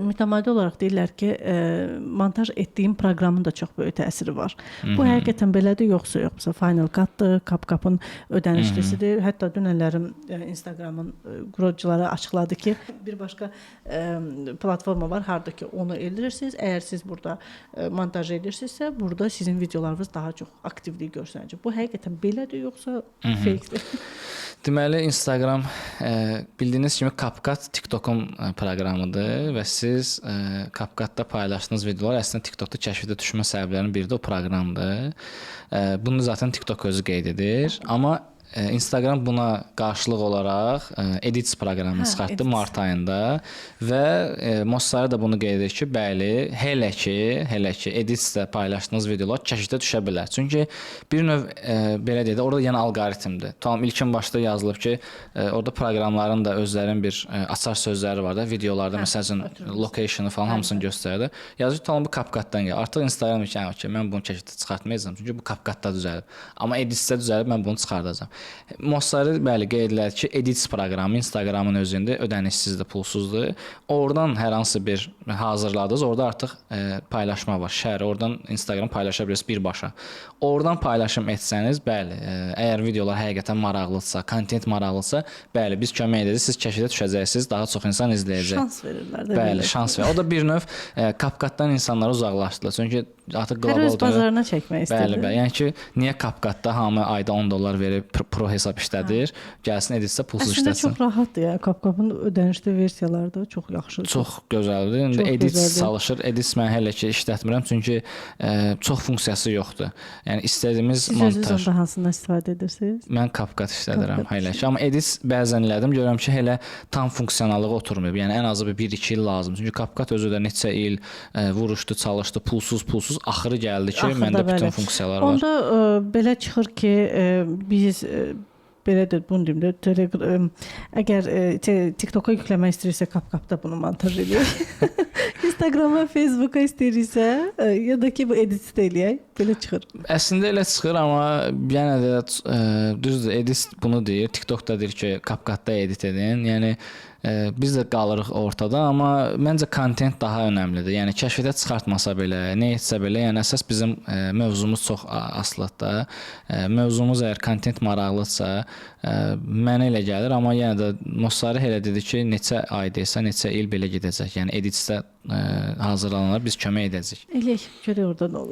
mütəmadi olaraq deyirlər ki, montaj etdiyim proqramın da çox böyük təsiri var. Bu həqiqətən belədir yoxsa yox? Məsələn, Final Cut-dır, CapCut-ın ödənişlisidir. Hətta dünənlərim Instagramın qurucuları açıqladı ki, bir başqa platforma var, harda ki onu edirsiniz. Əgər siz burada montaj edirsinizsə, burada sizin videolarınız daha çox aktivlik göstərəcək. Bu həqiqətən belədir yoxsa fake-dir? Deməli, Instagram bildiyiniz kimi CapCut TikTok'un proqramıdır və siz CapCut-da paylaşdığınız videolar əslində TikTok'da kəşfiyyata düşmə səbəblərinin biri də o proqramdır. Bunu zaten TikTok özü qeyd edir. Amma Instagram buna qarşılıq olaraq Edits proqramını çıxartdı mart ayında və Mossari da bunu qeyd edir ki, bəli, hələ ki Editsdə paylaşdığınız videolar kəşfiyyata düşə bilər. Çünki bir növ belə deyək də, orada yəni alqoritmdir. Tamam, ilkin başda yazılıb ki, orada proqramların da özlərinin bir açar sözləri var da, videolarda məsələn location-ı falan hamısını göstərir. Yazır ki, tamam bu CapCut-dan gəlir. Artıq Instagram ki, mən bunu kəşfiyyata çıxartmayacağam, çünki bu CapCut-da düzəlib. Amma Editsdə düzəlib, mən bunu çıxardacağam. Mossari bəli qeyd edilər ki, Edits proqramı Instagramın özündə ödənişsizdir, pulsuzdur. Oradan hər hansı bir hazırladınız, orada artıq paylaşma var, şəri. Oradan Instagram paylaşa bilirsiniz birbaşa. Oradan paylaşım etsəniz, bəli, əgər videolar həqiqətən maraqlıdırsa, kontent maraqlıdırsa, bəli, biz kömək edəcəyik, siz kəşfiyyata düşəcəksiniz, daha çox insan izləyəcək. Şans verirlər də. Bəli, şans verir. O da bir növ CapCut-dan insanları uzaqlaşdırır. Çünki artıq qlobal hər öz bazarına çəkmək istəyir. Bəli. Yəni ki, niyə CapCut-da hamı ayda $10 verib pro hesab işlədir, gəlsin Editsdə pulsuz işləsin. Əslində çox rahatdır ya. CapCut-ın ödənişli versiyaları da çox yaxşıdır. Çox gözəldir. İndi Edits çalışır. Edits mən hələ ki işlətmirəm, çünki çox funksiyası yoxdur. Yəni istədiyimiz montaj. Siz özünüz hansından istifadə edirsiniz? Mən CapCut işlədirəm hələ ki. Amma Edits bəzən elədim, görürəm ki, hələ tam funksiyonallığı oturmayıb. Yəni ən azı 1-2 il lazım. Çünki CapCut özü də neçə il vuruşdu, çalışdı, pulsuz axırı gəldi ki, məndə bütün funksiyalar var. Onda belə çıxır ki, biz belə də bunu deyim də, əgər TikTok-a yükləmək istəyirsə, CapCut-da bunu montaj edək. Instagram-a, Facebook-a istəyirsə, ya da ki, bu editdə eləyək, belə çıxır. Əslində elə çıxır, amma yenə də düzdür, edit bunu deyir, TikTok-da deyir ki, CapCut-da edit edin. Yəni biz də qalırıq ortada, amma məncə kontent daha önəmlidir. Yəni kəşfiyyata çıxartmasa belə, nə etsə belə, yəni əsas bizim mövzumuz çox asılıdır da. Mövzumuz əgər kontent maraqlıdırsa, mənə elə gəlir, amma yenə də Mossari elə dedi ki, neçə ay desə, neçə il belə gedəcək. Yəni editdə hazırlananlar biz kömək edəcəyik. Eləyək, görək orada nə olur.